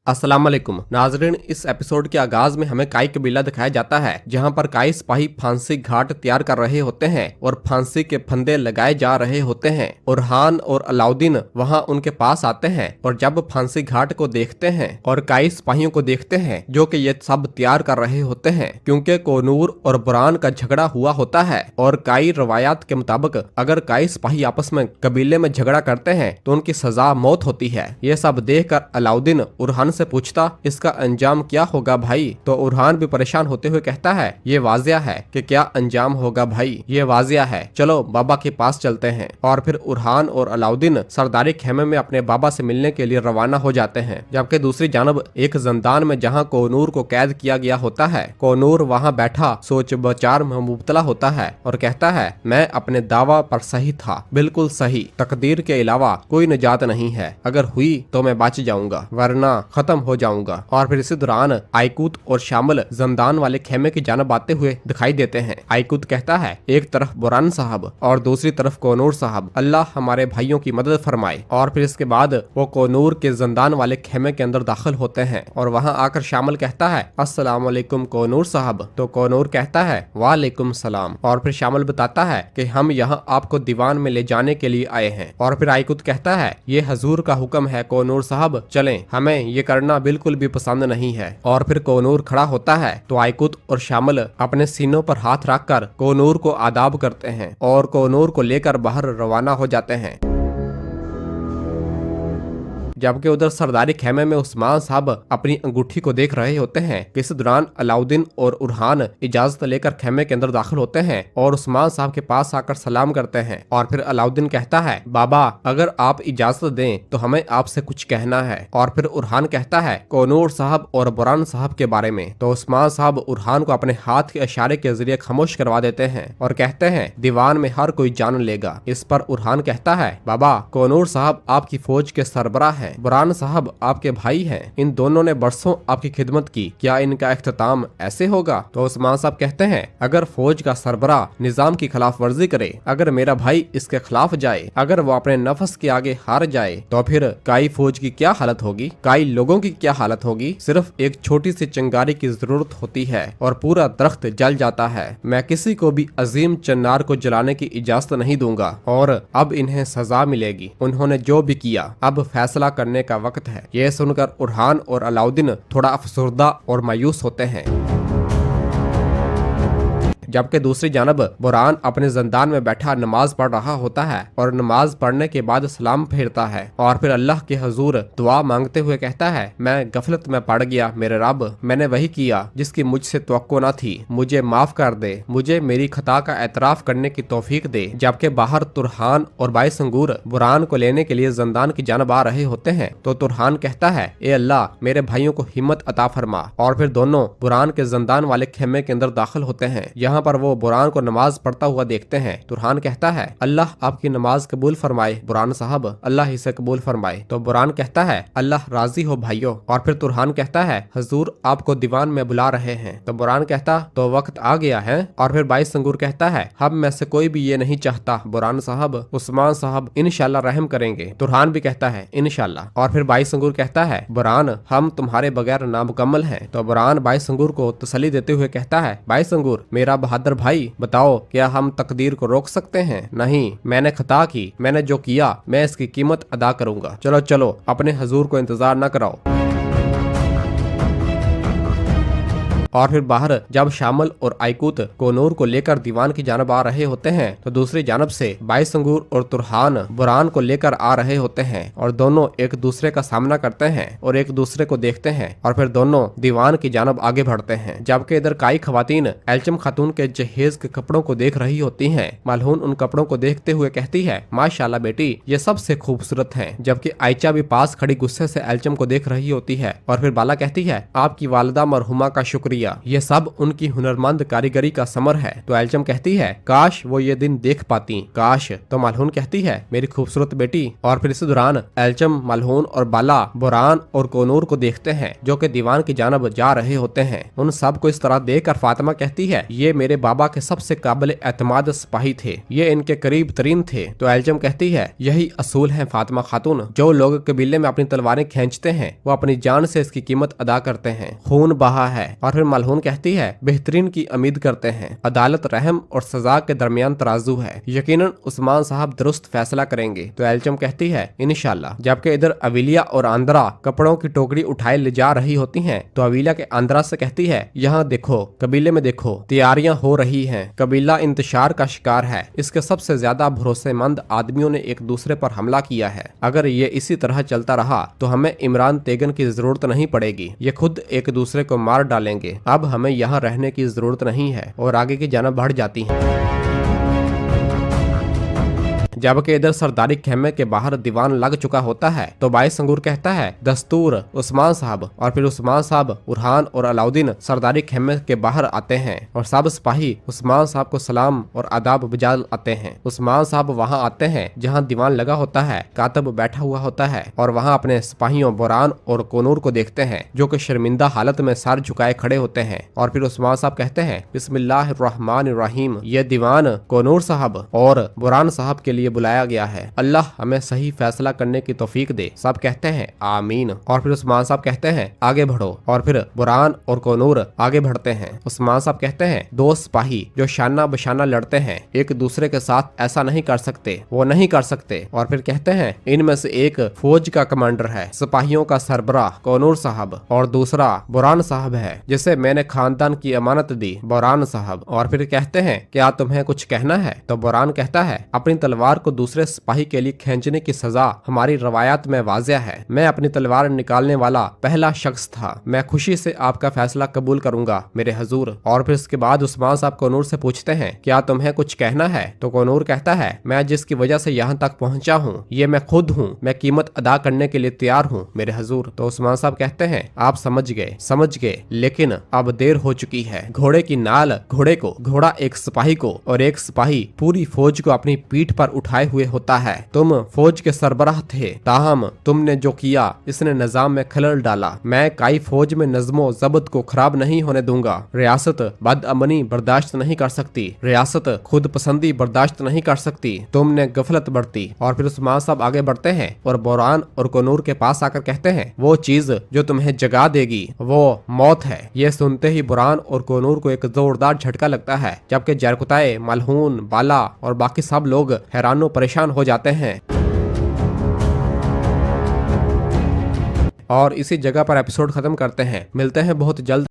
अस्सलाम वालेकुम नाजरीन, इस एपिसोड के आगाज में हमें काई कबीला दिखाया जाता है जहां पर काई सिपाही फांसी घाट तैयार कर रहे होते हैं और फांसी के फंदे लगाए जा रहे होते हैं। उरहान और अलाउद्दीन वहां उनके पास आते हैं और जब फांसी घाट को देखते हैं और काई सिपाहियों को देखते हैं जो कि ये सब तैयार कर रहे होते हैं, क्योंकि कोनूर और बुरान का झगड़ा हुआ होता है और काई रवायात के मुताबिक अगर काई सिपाही आपस में कबीले में झगड़ा करते हैं तो उनकी सजा मौत होती है। ये सब देख कर अलाउद्दीन उरहान से पूछता, इसका अंजाम क्या होगा भाई? तो उरहान भी परेशान होते हुए कहता है, ये वाजिया है कि क्या अंजाम होगा भाई, ये वाजिया है, चलो बाबा के पास चलते हैं। और फिर उरहान और अलाउद्दीन सरदारी खेमे में अपने बाबा से मिलने के लिए रवाना हो जाते हैं। जबकि दूसरी जानब एक जिंदान में जहाँ कोनूर को कैद किया गया होता है, कोनूर वहाँ बैठा सोच विचार में मुब्तला होता है और कहता है, मैं अपने दावा पर सही था, बिल्कुल सही, तकदीर के अलावा कोई निजात नहीं है, अगर हुई तो मैं बच जाऊंगा वरना खत्म हो जाऊंगा। और फिर इसी दौरान आइकूत और शामिल जंदान वाले खेमे की जानब आते हुए दिखाई देते हैं। आइकूत कहता है, एक तरफ बुरान साहब और दूसरी तरफ कोनूर साहब, अल्लाह हमारे भाइयों की मदद फरमाए। और फिर इसके बाद वो कोनूर के जंदान वाले खेमे के अंदर दाखिल होते हैं और वहाँ आकर शामिल कहता है, अस्सलाम वालेकुम कोनूर साहब। तो कोनूर कहता है, वालेकुम सलाम। और फिर शामिल बताता है कि हम यहाँ आपको दीवान में ले जाने के लिए आए हैं। और फिर आइकूत कहता है, ये हजूर का हुक्म है कोनूर साहब, चलें, हमें ये करना बिल्कुल भी पसंद नहीं है। और फिर कोनूर खड़ा होता है तो आइकूत और शामिल अपने सीनों पर हाथ रखकर कोनूर को आदाब करते हैं और कोनूर को लेकर बाहर रवाना हो जाते हैं। जबकि उधर सरदारी खेमे में उस्मान साहब अपनी अंगूठी को देख रहे होते हैं। इस दौरान अलाउद्दीन और उरहान इजाजत लेकर खेमे के अंदर दाखिल होते हैं और उस्मान साहब के पास आकर सलाम करते हैं। और फिर अलाउद्दीन कहता है, बाबा अगर आप इजाजत दें तो हमें आपसे कुछ कहना है। और फिर उरहान कहता है, कोनूर साहब और बुरान साहब के बारे में। तो उस्मान साहब उरहान को अपने हाथ के इशारे के जरिए खामोश करवा देते हैं और कहते हैं, दीवान में हर कोई जान लेगा। इस पर उरहान कहता है, बाबा कोनूर साहब आपकी फौज के सरबराह हैं, बुरान साहब आपके भाई हैं, इन दोनों ने बरसों आपकी खिदमत की, क्या इनका इख्तिताम ऐसे होगा? तो उस्मान साहब कहते हैं, अगर फौज का सरबराह निजाम की खिलाफ वर्जी करे, अगर मेरा भाई इसके खिलाफ जाए, अगर वो अपने नफ्स के आगे हार जाए तो फिर काई फौज की क्या हालत होगी, काई लोगों की क्या हालत होगी? सिर्फ एक छोटी सी चिंगारी की जरूरत होती है और पूरा दरख्त जल जाता है। मैं किसी को भी अजीम चिन्नार को जलाने की इजाजत नहीं दूंगा और अब इन्हें सजा मिलेगी। उन्होंने जो भी किया, अब फैसला करने का वक्त है। यह सुनकर उरहान और अलाउद्दीन थोड़ा अफसुर्दा और मायूस होते हैं। जबकि दूसरी जानब बुरान अपने जिंदान में बैठा नमाज पढ़ रहा होता है और नमाज पढ़ने के बाद सलाम फेरता है और फिर अल्लाह के हुजूर दुआ मांगते हुए कहता है, मैं गफलत में पड़ गया मेरे रब, मैंने वही किया जिसकी मुझसे तवक्को न थी, मुझे माफ कर दे, मुझे मेरी खता का एतराफ करने की तौफीक दे। जबकि बाहर तुरहान और बाई संगूर बुरान को लेने के लिए जिंदान की जानब आ रहे होते हैं तो तुरहान कहता है, ए अल्लाह मेरे भाइयों को हिम्मत अता फरमा। और फिर दोनों बुरान के जिंदान वाले खेमे के अंदर दाखिल होते हैं। यहाँ पर वो बुरान को नमाज पढ़ता हुआ देखते हैं। तुरहान कहता है, अल्लाह आपकी नमाज कबूल फरमाए बुरान साहब, अल्लाह इसे कबूल फरमाए। तो बुरान कहता है, अल्लाह राजी हो भाइयों। और फिर तुरहान कहता है, हुजूर आपको दीवान में बुला रहे हैं। तो बुरान कहता, तो वक्त आ गया है। और फिर बाई संगूर कहता है, हम में से कोई भी ये नहीं चाहता बुरान साहब, उस्मान साहब इंशाल्लाह रहम करेंगे। तुरहान भी कहता है, इंशाल्लाह। और फिर बाई संगूर कहता है, बुरान हम तुम्हारे बगैर नामुकम्मल हैं। तो बुरान बाई संगूर को तसल्ली देते हुए कहता है, बाई संगूर मेरा बहादुर भाई, बताओ क्या हम तकदीर को रोक सकते हैं? नहीं, मैंने खता की, मैंने जो किया मैं इसकी कीमत अदा करूंगा। चलो चलो अपने हुजूर को इंतजार न कराओ। और फिर बाहर जब शामिल और आइकूत कोनूर को लेकर दीवान की जानब आ रहे होते हैं तो दूसरी जानब से बाई संगूर और तुरहान बुरान को लेकर आ रहे होते हैं और दोनों एक दूसरे का सामना करते हैं और एक दूसरे को देखते हैं और फिर दोनों दीवान की जानब आगे बढ़ते हैं। जबकि इधर काई खवातीन एल्चम खातून के जहेज के कपड़ों को देख रही होती हैं। मलहून उन कपड़ों को देखते हुए कहती है, माशाल्लाह बेटी ये सबसे खूबसूरत हैं। जबकि आयचा भी पास खड़ी गुस्से से एल्चम को देख रही होती है। और फिर बाला कहती है, आपकी वालिदा मरहुमा का शुक्रिया, लिया। ये सब उनकी हुनरमंद कारीगरी का समर है। तो एल्चम कहती है काश वो ये दिन देख पाती, काश। तो मलहून कहती है मेरी खूबसूरत बेटी। और फिर इस दौरान एल्चम, मलहून और बाला बुरहान और कोनूर को देखते हैं जो कि दीवान की जानब जा रहे होते हैं। उन सब को इस तरह देखकर फातिमा कहती है ये मेरे बाबा के सबसे काबिल एतमाद सिपाही थे, ये इनके करीब तरीन थे। तो एल्चम कहती है यही असूल है फातिमा खातून, जो लोग कबीले में अपनी तलवारें खींचते हैं वो अपनी जान से इसकी कीमत अदा करते हैं, खून बहा है। और फिर मलहून कहती है बेहतरीन की उम्मीद करते हैं, अदालत रहम और सजा के दरमियान तराजू है, यकीनन उस्मान साहब दुरुस्त फैसला करेंगे। तो एल्चम कहती है इंशाल्लाह। जबकि इधर अविलिया और आंद्रा कपड़ों की टोकरी उठाए ले जा रही होती हैं, तो अविलिया के आंद्रा से कहती है यहाँ देखो, कबीले में देखो, तैयारियां हो रही हैं, कबीला इंतशार का शिकार है, इसके सबसे ज्यादा भरोसेमंद आदमियों ने एक दूसरे पर हमला किया है। अगर ये इसी तरह चलता रहा तो हमें इमरान तेगन की जरूरत नहीं पड़ेगी, ये खुद एक दूसरे को मार डालेंगे। अब हमें यहाँ रहने की जरूरत नहीं है और आगे की जानब बढ़ जाती है। जबकि इधर सरदारी खेमे के बाहर दीवान लग चुका होता है, तो बाइस अंगूर कहता है दस्तूर उस्मान साहब। और फिर उस्मान साहब, बुरहान और अलाउद्दीन सरदारी खेमे के बाहर आते हैं और सब सिपाही उस्मान साहब को सलाम और आदाब बजा आते हैं। उस्मान साहब वहां आते हैं जहां दीवान लगा होता है, कातब बैठा हुआ होता है और वहां अपने सिपाहियों बुरहान और कोनूर को देखते हैं जो कि शर्मिंदा हालत में सर झुकाए खड़े होते हैं। और फिर उस्मान साहब कहते हैं बिस्मिल्लाहिर्रहमानिर्रहीम, ये दीवान कोनूर साहब और बुरहान साहब के लिए बुलाया गया है, अल्लाह हमें सही फैसला करने की तौफीक दे। सब कहते हैं आमीन। और फिर उस्मान साहब कहते हैं आगे बढ़ो। और फिर बुरहान और कोनूर आगे बढ़ते हैं। उस्मान साहब कहते हैं दो सिपाही जो शाना बशाना लड़ते हैं एक दूसरे के साथ ऐसा नहीं कर सकते, वो नहीं कर सकते। और फिर कहते हैं इनमें से एक फौज का कमांडर है, सिपाहियों का सरबराह कोनूर साहब, और दूसरा बुरहान साहब है जिसे मैंने खानदान की अमानत दी, बुरहान साहब। और फिर कहते हैं क्या तुम्हें कुछ कहना है? तो बुरहान कहता है अपनी तलवार को दूसरे सिपाही के लिए खींचने की सजा हमारी रवायत में वाज़ेह है, मैं अपनी तलवार निकालने वाला पहला शख्स था, मैं खुशी से आपका फैसला कबूल करूंगा मेरे हजूर। और फिर इसके बाद उस्मान साहब कोनूर से पूछते हैं क्या तुम्हें कुछ कहना है? तो कोनूर कहता है मैं जिसकी वजह से यहाँ तक पहुँचा हूँ ये मैं खुद हूँ, मैं कीमत अदा करने के लिए तैयार हूँ मेरे हजूर। तो उस्मान साहब कहते हैं आप समझ गए, लेकिन अब देर हो चुकी है। घोड़े की नाल घोड़े को, घोड़ा एक सिपाही को और एक सिपाही पूरी फौज को अपनी पीठ पर उठाए हुए होता है। तुम फौज के सरबराह थे, ताहम तुमने जो किया इसने निजाम में खलल डाला। मैं काई फौज में नज़्मो ज़ब्त को खराब नहीं होने दूंगा। रियासत बदअमनी बर्दाश्त नहीं कर सकती, रियासत खुद पसंदी बर्दाश्त नहीं कर सकती, तुमने गफलत बरती। और फिर उस्मान साहब आगे बढ़ते हैं और बुरहान और कोनूर के पास आकर कहते हैं वो चीज जो तुम्हें जगा देगी वो मौत है। ये सुनते ही बुरहान और कोनूर को एक जोरदार झटका लगता है, जबकि जरकुताए, मलहून, बाला और बाकी सब लोग हैरानो परेशान हो जाते हैं। और इसी जगह पर एपिसोड खत्म करते हैं। मिलते हैं बहुत जल्द